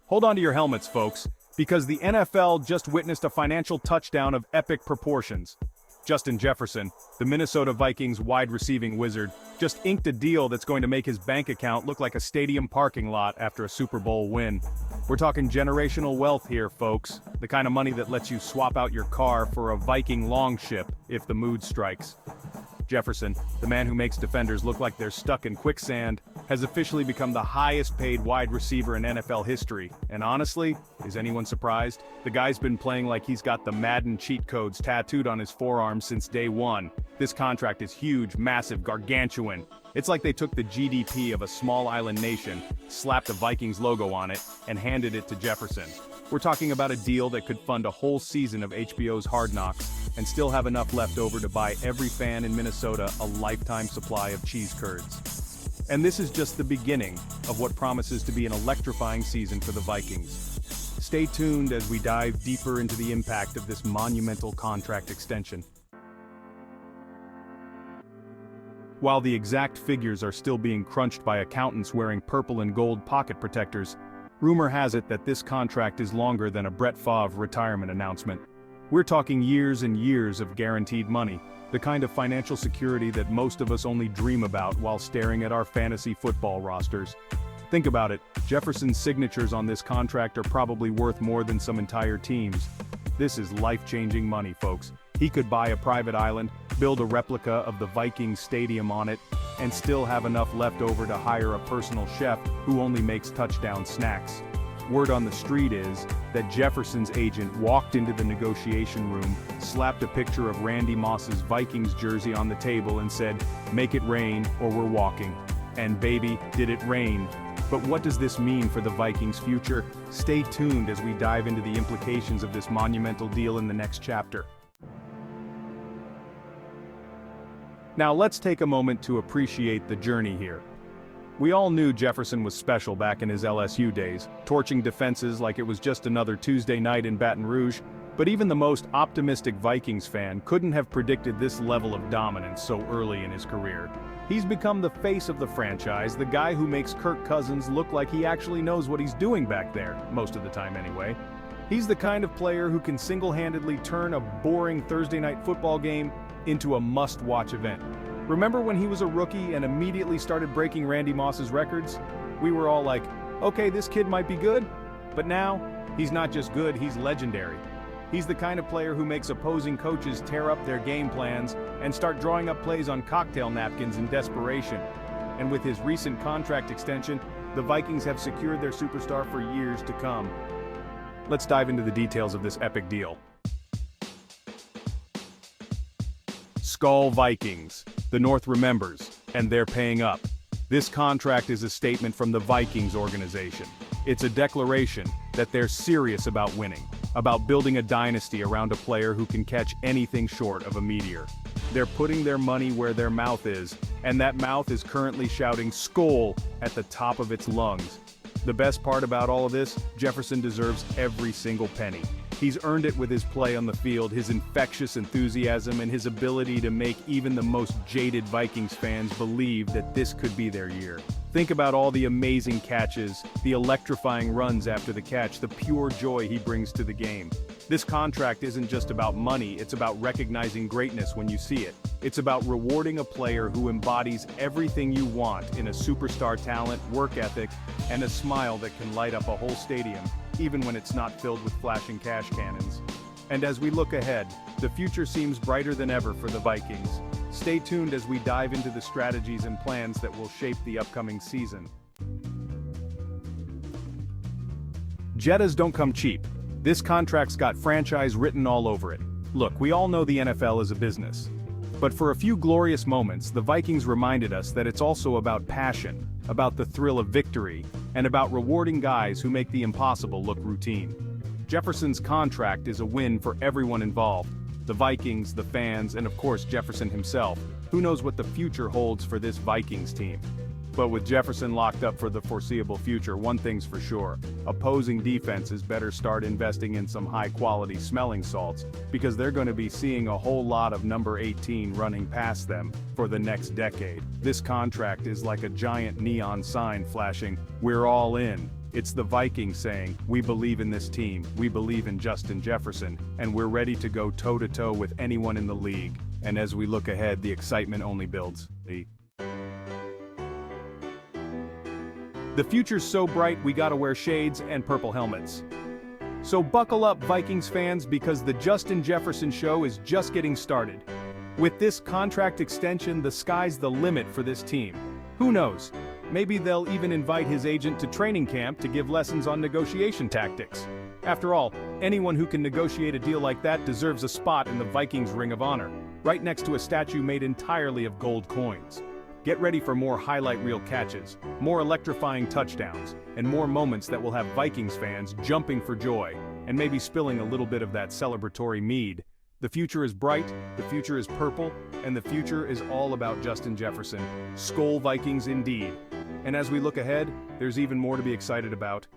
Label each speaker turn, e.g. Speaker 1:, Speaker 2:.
Speaker 1: Hold on to your helmets, folks, because the NFL just witnessed a financial touchdown of epic proportions. Justin Jefferson, the Minnesota Vikings wide receiving wizard, just inked a deal that's going to make his bank account look like a stadium parking lot after a Super Bowl win. We're talking generational wealth here, folks, the kind of money that lets you swap out your car for a Viking longship if the mood strikes. Jefferson, the man who makes defenders look like they're stuck in quicksand, has officially become the highest-paid wide receiver in NFL history. And honestly, is anyone surprised? The guy's been playing like he's got the Madden cheat codes tattooed on his forearm since day one. This contract is huge, massive, gargantuan. It's like they took the GDP of a small island nation, slapped the Vikings logo on it, and handed it to Jefferson. We're talking about a deal that could fund a whole season of HBO's Hard Knocks, and still have enough left over to buy every fan in Minnesota a lifetime supply of cheese curds. And this is just the beginning of what promises to be an electrifying season for the Vikings. Stay tuned as we dive deeper into the impact of this monumental contract extension. While the exact figures are still being crunched by accountants wearing purple and gold pocket protectors, rumor has it that this contract is longer than a Brett Favre retirement announcement. We're talking years and years of guaranteed money, the kind of financial security that most of us only dream about while staring at our fantasy football rosters. Think about it, Jefferson's signatures on this contract are probably worth more than some entire teams. This is life-changing money, folks. He could buy a private island, build a replica of the Vikings stadium on it, and still have enough left over to hire a personal chef who only makes touchdown snacks. Word on the street is that Jefferson's agent walked into the negotiation room, slapped a picture of Randy Moss's Vikings jersey on the table and said, "Make it rain or we're walking." And baby, did it rain. But what does this mean for the Vikings' future? Stay tuned as we dive into the implications of this monumental deal in the next chapter. Now let's take a moment to appreciate the journey here. We all knew Jefferson was special back in his LSU days, torching defenses like it was just another Tuesday night in Baton Rouge, but even the most optimistic Vikings fan couldn't have predicted this level of dominance so early in his career. He's become the face of the franchise, the guy who makes Kirk Cousins look like he actually knows what he's doing back there, most of the time anyway. He's the kind of player who can single-handedly turn a boring Thursday night football game into a must-watch event. Remember when he was a rookie and immediately started breaking Randy Moss's records? We were all like, okay, this kid might be good. But now, he's not just good, he's legendary. He's the kind of player who makes opposing coaches tear up their game plans and start drawing up plays on cocktail napkins in desperation. And with his recent contract extension, the Vikings have secured their superstar for years to come. Let's dive into the details of this epic deal. Skull Vikings. The North remembers, and they're paying up. This contract is a statement from the Vikings organization. It's a declaration that they're serious about winning, about building a dynasty around a player who can catch anything short of a meteor. They're putting their money where their mouth is, and that mouth is currently shouting "Skol" at the top of its lungs. The best part about all of this, Jefferson deserves every single penny. He's earned it with his play on the field, his infectious enthusiasm, and his ability to make even the most jaded Vikings fans believe that this could be their year. Think about all the amazing catches, the electrifying runs after the catch, the pure joy he brings to the game. This contract isn't just about money, it's about recognizing greatness when you see it. It's about rewarding a player who embodies everything you want in a superstar talent, work ethic, and a smile that can light up a whole stadium, even when it's not filled with flashing cash cannons. And as we look ahead, the future seems brighter than ever for the Vikings. Stay tuned as we dive into the strategies and plans that will shape the upcoming season. Jettas don't come cheap. This contract's got franchise written all over it. Look, we all know the NFL is a business. But for a few glorious moments, the Vikings reminded us that it's also about passion, about the thrill of victory, and about rewarding guys who make the impossible look routine. Jefferson's contract is a win for everyone involved. The Vikings, the fans, and of course Jefferson himself. Who knows what the future holds for this Vikings team? But with Jefferson locked up for the foreseeable future, one thing's for sure. Opposing defenses better start investing in some high-quality smelling salts, because they're going to be seeing a whole lot of number 18 running past them for the next decade. This contract is like a giant neon sign flashing, "We're all in." It's the Vikings saying, "We believe in this team, we believe in Justin Jefferson, and we're ready to go toe-to-toe with anyone in the league." And as we look ahead, the excitement only builds. The future's so bright we gotta wear shades and purple helmets. So buckle up, Vikings fans, because the Justin Jefferson show is just getting started. With this contract extension, the sky's the limit for this team. Who knows? Maybe they'll even invite his agent to training camp to give lessons on negotiation tactics. After all, anyone who can negotiate a deal like that deserves a spot in the Vikings Ring of Honor, right next to a statue made entirely of gold coins. Get ready for more highlight reel catches, more electrifying touchdowns, and more moments that will have Vikings fans jumping for joy, and maybe spilling a little bit of that celebratory mead. The future is bright, the future is purple, and the future is all about Justin Jefferson. Skol Vikings indeed. And as we look ahead, there's even more to be excited about.